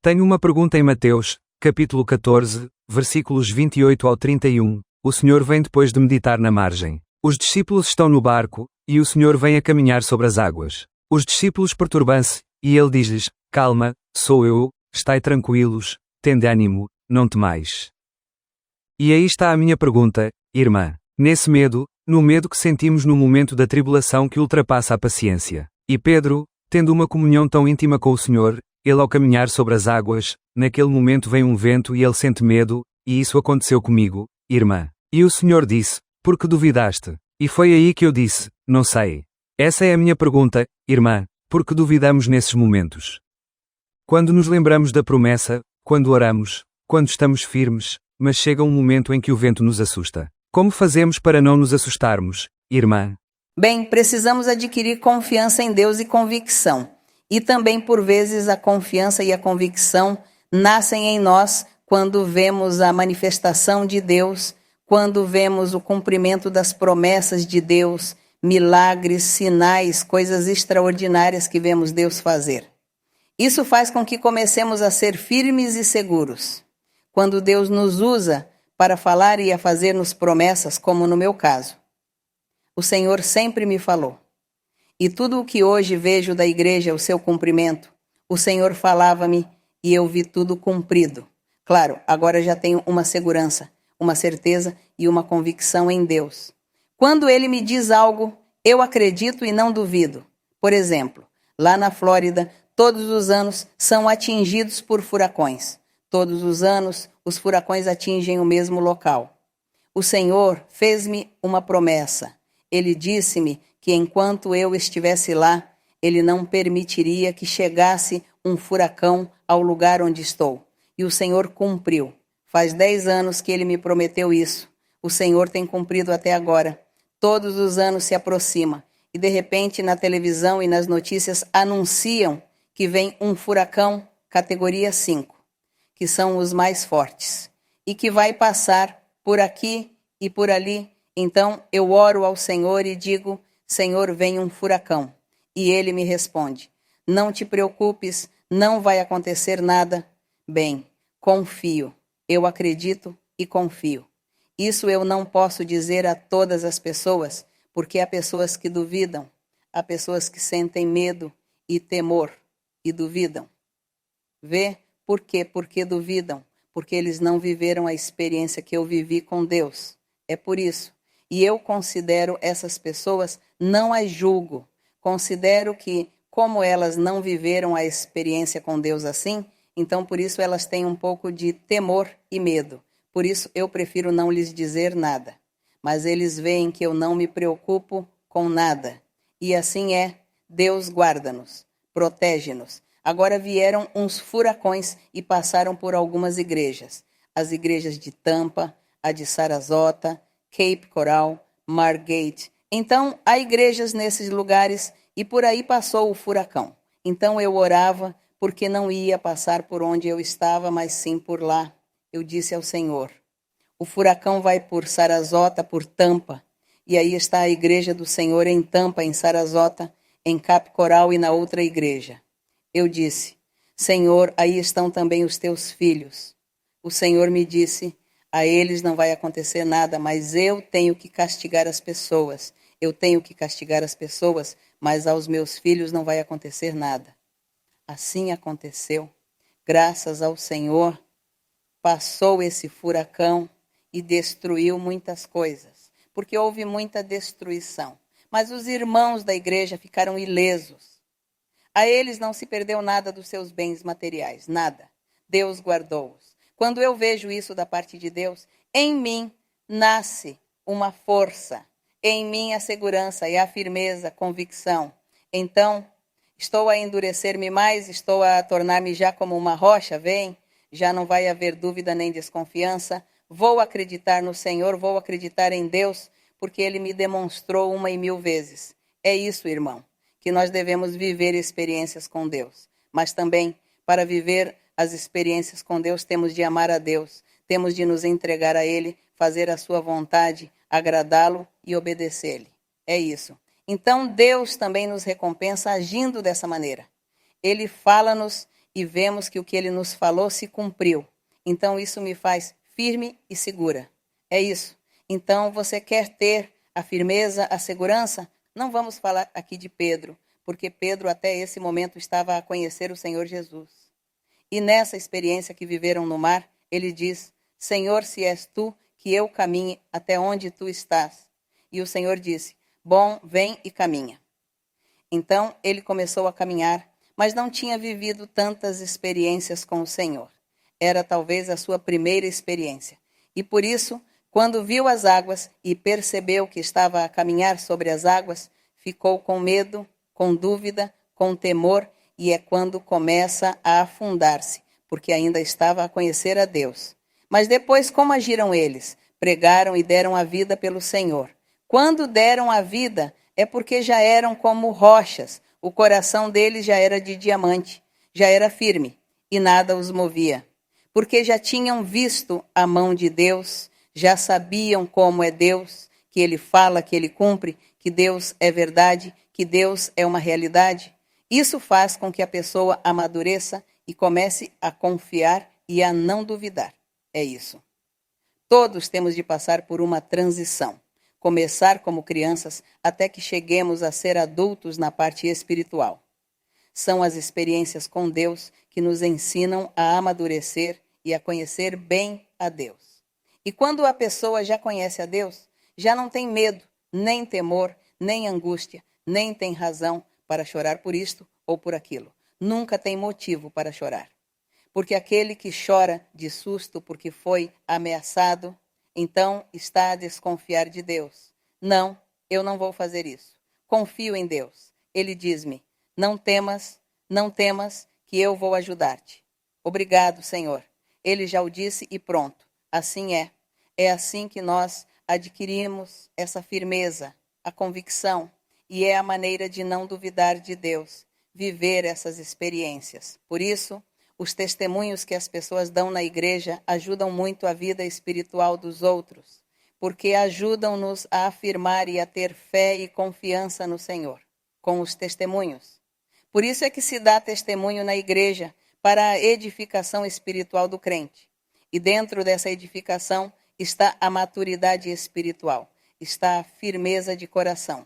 Tenho uma pergunta em Mateus, capítulo 14, versículos 28 ao 31. O Senhor vem depois de meditar na margem. Os discípulos estão no barco, e o Senhor vem a caminhar sobre as águas. Os discípulos perturbam-se, e ele diz-lhes: Calma, sou eu, estai tranquilos, tende ânimo, não temais. E aí está a minha pergunta, irmã. Nesse medo, no medo que sentimos no momento da tribulação que ultrapassa a paciência. E Pedro, tendo uma comunhão tão íntima com o Senhor, ele ao caminhar sobre as águas, naquele momento vem um vento e ele sente medo, e isso aconteceu comigo, irmã. E o Senhor disse: Por que duvidaste? E foi aí que eu disse: Não sei. Essa é a minha pergunta, irmã, por que duvidamos nesses momentos? Quando nos lembramos da promessa, quando oramos, quando estamos firmes, mas chega um momento em que o vento nos assusta. Como fazemos para não nos assustarmos, irmã? Bem, precisamos adquirir confiança em Deus e convicção. E também, por vezes, a confiança e a convicção nascem em nós quando vemos a manifestação de Deus, quando vemos o cumprimento das promessas de Deus, milagres, sinais, coisas extraordinárias que vemos Deus fazer. Isso faz com que comecemos a ser firmes e seguros. Quando Deus nos usa para falar e a fazer-nos promessas, como no meu caso. O Senhor sempre me falou. E tudo o que hoje vejo da igreja, o seu cumprimento, o Senhor falava-me e eu vi tudo cumprido. Claro, agora já tenho uma segurança, uma certeza e uma convicção em Deus. Quando Ele me diz algo, eu acredito e não duvido. Por exemplo, lá na Flórida, todos os anos são atingidos por furacões. Todos os anos, os furacões atingem o mesmo local. O Senhor fez-me uma promessa. Ele disse-me que enquanto eu estivesse lá, Ele não permitiria que chegasse um furacão ao lugar onde estou. E o Senhor cumpriu. Faz 10 anos que Ele me prometeu isso. O Senhor tem cumprido até agora. Todos os anos se aproxima. E de repente, na televisão e nas notícias, anunciam que vem um furacão categoria 5. Que são os mais fortes, e que vai passar por aqui e por ali. Então eu oro ao Senhor e digo: Senhor, vem um furacão. E Ele me responde: não te preocupes, não vai acontecer nada. Bem, confio, eu acredito e confio. Isso eu não posso dizer a todas as pessoas, porque há pessoas que duvidam, há pessoas que sentem medo e temor e duvidam. Vê? Por quê? Porque duvidam, porque eles não viveram a experiência que eu vivi com Deus. É por isso. E eu considero essas pessoas, não as julgo. Considero que, como elas não viveram a experiência com Deus assim, então por isso elas têm um pouco de temor e medo. Por isso eu prefiro não lhes dizer nada. Mas eles veem que eu não me preocupo com nada. E assim é, Deus guarda-nos, protege-nos. Agora vieram uns furacões e passaram por algumas igrejas. As igrejas de Tampa, a de Sarasota, Cape Coral, Margate. Então, há igrejas nesses lugares e por aí passou o furacão. Então eu orava porque não ia passar por onde eu estava, mas sim por lá. Eu disse ao Senhor: o furacão vai por Sarasota, por Tampa. E aí está a igreja do Senhor em Tampa, em Sarasota, em Cape Coral e na outra igreja. Eu disse: Senhor, aí estão também os teus filhos. O Senhor me disse: a eles não vai acontecer nada, mas eu tenho que castigar as pessoas. Eu tenho que castigar as pessoas, mas aos meus filhos não vai acontecer nada. Assim aconteceu. Graças ao Senhor, passou esse furacão e destruiu muitas coisas, porque houve muita destruição. Mas os irmãos da igreja ficaram ilesos. A eles não se perdeu nada dos seus bens materiais, nada. Deus guardou-os. Quando eu vejo isso da parte de Deus, em mim nasce uma força, em mim a segurança e a firmeza, a convicção. Então, estou a endurecer-me mais, estou a tornar-me já como uma rocha, vem? Já não vai haver dúvida nem desconfiança. Vou acreditar no Senhor, vou acreditar em Deus, porque Ele me demonstrou 1.000 vezes. É isso, irmão, que nós devemos viver experiências com Deus. Mas também, para viver as experiências com Deus, temos de amar a Deus, temos de nos entregar a Ele, fazer a sua vontade, agradá-lo e obedecer-lhe. É isso. Então, Deus também nos recompensa agindo dessa maneira. Ele fala-nos e vemos que o que ele nos falou se cumpriu. Então isso me faz firme e segura. É isso. Então você quer ter a firmeza, a segurança? Não vamos falar aqui de Pedro, porque Pedro até esse momento estava a conhecer o Senhor Jesus. E nessa experiência que viveram no mar, ele diz: Senhor, se és tu, que eu caminhe até onde tu estás. E o Senhor disse: bom, vem e caminha. Então ele começou a caminhar, mas não tinha vivido tantas experiências com o Senhor. Era talvez a sua primeira experiência. E por isso, quando viu as águas e percebeu que estava a caminhar sobre as águas, ficou com medo, com dúvida, com temor, e é quando começa a afundar-se, porque ainda estava a conhecer a Deus. Mas depois, como agiram eles? Pregaram e deram a vida pelo Senhor. Quando deram a vida, é porque já eram como rochas, o coração deles já era de diamante, já era firme, e nada os movia. Porque já tinham visto a mão de Deus, já sabiam como é Deus, que Ele fala, que Ele cumpre, que Deus é verdade, que Deus é uma realidade. Isso faz com que a pessoa amadureça e comece a confiar e a não duvidar. É isso. Todos temos de passar por uma transição. Começar como crianças até que cheguemos a ser adultos na parte espiritual. São as experiências com Deus que nos ensinam a amadurecer e a conhecer bem a Deus. E quando a pessoa já conhece a Deus, já não tem medo, nem temor, nem angústia, nem tem razão para chorar por isto ou por aquilo. Nunca tem motivo para chorar. Porque aquele que chora de susto porque foi ameaçado, então está a desconfiar de Deus. Não, eu não vou fazer isso. Confio em Deus. Ele diz-me: não temas, que eu vou ajudar-te. Obrigado, Senhor. Ele já o disse e pronto. Assim é. É assim que nós adquirimos essa firmeza, a convicção, e é a maneira de não duvidar de Deus, viver essas experiências. Por isso, os testemunhos que as pessoas dão na igreja ajudam muito a vida espiritual dos outros, porque ajudam-nos a afirmar e a ter fé e confiança no Senhor, com os testemunhos. Por isso é que se dá testemunho na igreja para a edificação espiritual do crente. E dentro dessa edificação está a maturidade espiritual, está a firmeza de coração.